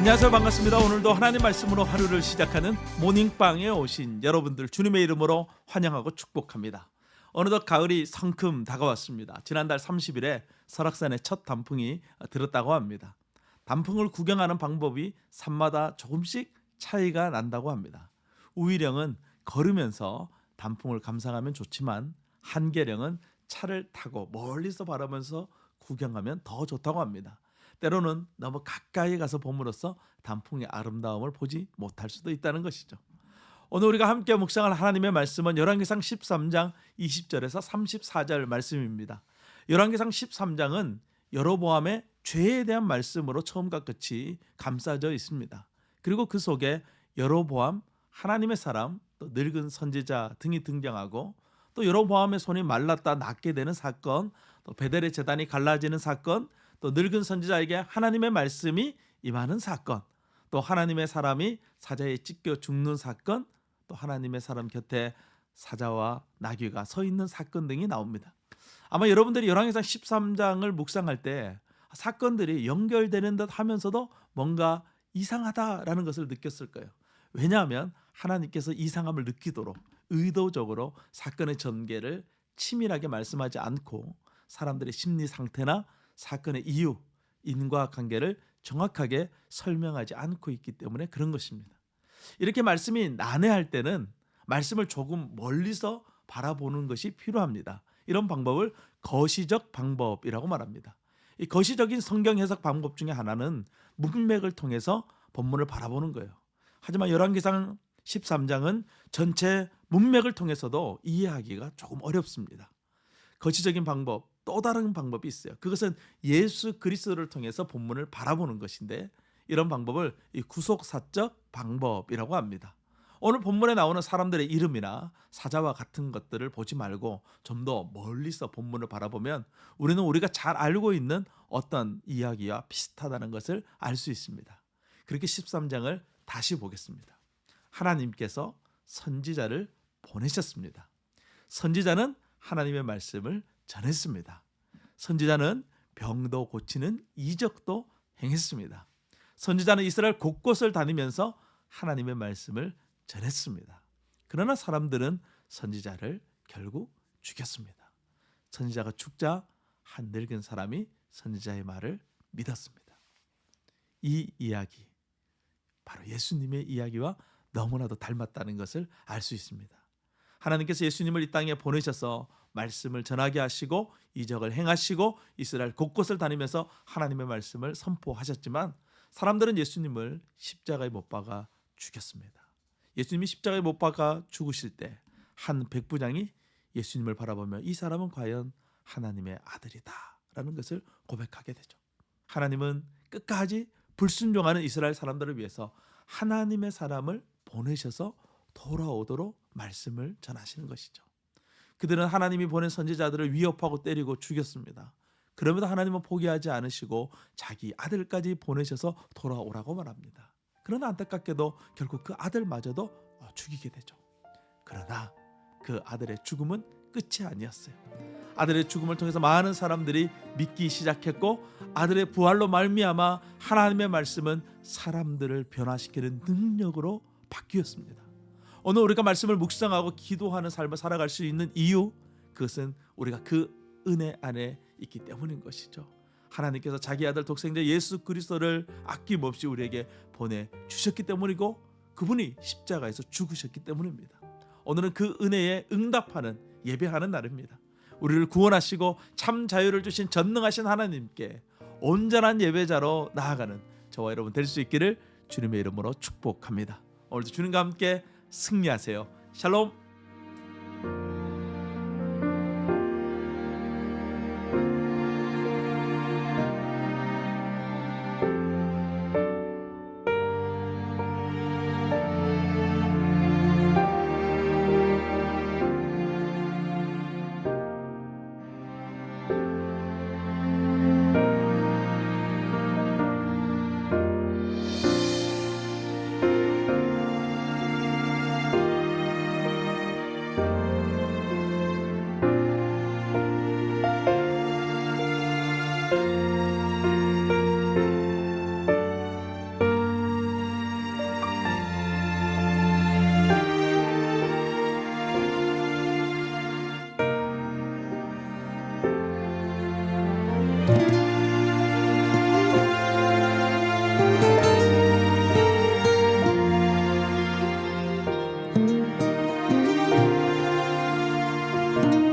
안녕하세요. 반갑습니다. 오늘도 하나님 말씀으로 하루를 시작하는 모닝빵에 오신 여러분들 주님의 이름으로 환영하고 축복합니다. 어느덧 가을이 성큼 다가왔습니다. 지난달 30일에 설악산에 첫 단풍이 들었다고 합니다. 단풍을 구경하는 방법이 산마다 조금씩 차이가 난다고 합니다. 우위령은 걸으면서 단풍을 감상하면 좋지만 한계령은 차를 타고 멀리서 바라보면서 구경하면 더 좋다고 합니다. 때로는 너무 가까이 가서 봄으로써 단풍의 아름다움을 보지 못할 수도 있다는 것이죠. 오늘 우리가 함께 묵상할 하나님의 말씀은 열왕기상 13장 20절에서 34절 말씀입니다. 열왕기상 13장은 여로보암의 죄에 대한 말씀으로 처음과 끝이 감싸져 있습니다. 그리고 그 속에 여로보암, 하나님의 사람, 또 늙은 선지자 등이 등장하고 또 여로보암의 손이 말랐다 낫게 되는 사건, 또 베델의 제단이 갈라지는 사건, 또 늙은 선지자에게 하나님의 말씀이 임하는 사건, 또 하나님의 사람이 사자에 찢겨 죽는 사건, 또 하나님의 사람 곁에 사자와 나귀가 서 있는 사건 등이 나옵니다. 아마 여러분들이 열왕기상 13장을 묵상할 때 사건들이 연결되는 듯 하면서도 뭔가 이상하다라는 것을 느꼈을 거예요. 왜냐하면 하나님께서 이상함을 느끼도록 의도적으로 사건의 전개를 치밀하게 말씀하지 않고 사람들의 심리 상태나 사건의 이유, 인과관계를 정확하게 설명하지 않고 있기 때문에 그런 것입니다. 이렇게 말씀이 난해할 때는 말씀을 조금 멀리서 바라보는 것이 필요합니다. 이런 방법을 거시적 방법이라고 말합니다. 이 거시적인 성경 해석 방법 중에 하나는 문맥을 통해서 본문을 바라보는 거예요. 하지만 열왕기상 13장은 전체 문맥을 통해서도 이해하기가 조금 어렵습니다. 거시적인 방법, 또 다른 방법이 있어요. 그것은 예수 그리스도를 통해서 본문을 바라보는 것인데 이런 방법을 구속사적 방법이라고 합니다. 오늘 본문에 나오는 사람들의 이름이나 사자와 같은 것들을 보지 말고 좀 더 멀리서 본문을 바라보면 우리는 우리가 잘 알고 있는 어떤 이야기와 비슷하다는 것을 알 수 있습니다. 그렇게 13장을 다시 보겠습니다. 하나님께서 선지자를 보내셨습니다. 선지자는 하나님의 말씀을 전했습니다. 선지자는 병도 고치는 이적도 행했습니다. 선지자는 이스라엘 곳곳을 다니면서 하나님의 말씀을 전했습니다. 그러나 사람들은 선지자를 결국 죽였습니다. 선지자가 죽자 한 늙은 사람이 선지자의 말을 믿었습니다. 이 이야기, 바로 예수님의 이야기와 너무나도 닮았다는 것을 알 수 있습니다. 하나님께서 예수님을 이 땅에 보내셔서 말씀을 전하게 하시고 이적을 행하시고 이스라엘 곳곳을 다니면서 하나님의 말씀을 선포하셨지만 사람들은 예수님을 십자가에 못 박아 죽였습니다. 예수님이 십자가에 못 박아 죽으실 때 한 백부장이 예수님을 바라보며 이 사람은 과연 하나님의 아들이다 라는 것을 고백하게 되죠. 하나님은 끝까지 불순종하는 이스라엘 사람들을 위해서 하나님의 사람을 보내셔서 돌아오도록 말씀을 전하시는 것이죠. 그들은 하나님이 보낸 선지자들을 위협하고 때리고 죽였습니다. 그럼에도 하나님은 포기하지 않으시고 자기 아들까지 보내셔서 돌아오라고 말합니다. 그러나 안타깝게도 결국 그 아들마저도 죽이게 되죠. 그러나 그 아들의 죽음은 끝이 아니었어요. 아들의 죽음을 통해서 많은 사람들이 믿기 시작했고 아들의 부활로 말미암아 하나님의 말씀은 사람들을 변화시키는 능력으로 바뀌었습니다. 오늘 우리가 말씀을 묵상하고 기도하는 삶을 살아갈 수 있는 이유, 그것은 우리가 그 은혜 안에 있기 때문인 것이죠. 하나님께서 자기 아들 독생자 예수 그리스도를 아낌없이 우리에게 보내주셨기 때문이고 그분이 십자가에서 죽으셨기 때문입니다. 오늘은 그 은혜에 응답하는 예배하는 날입니다. 우리를 구원하시고 참 자유를 주신 전능하신 하나님께 온전한 예배자로 나아가는 저와 여러분 될 수 있기를 주님의 이름으로 축복합니다. 오늘도 주님과 함께 승리하세요. 샬롬. 감사합니다.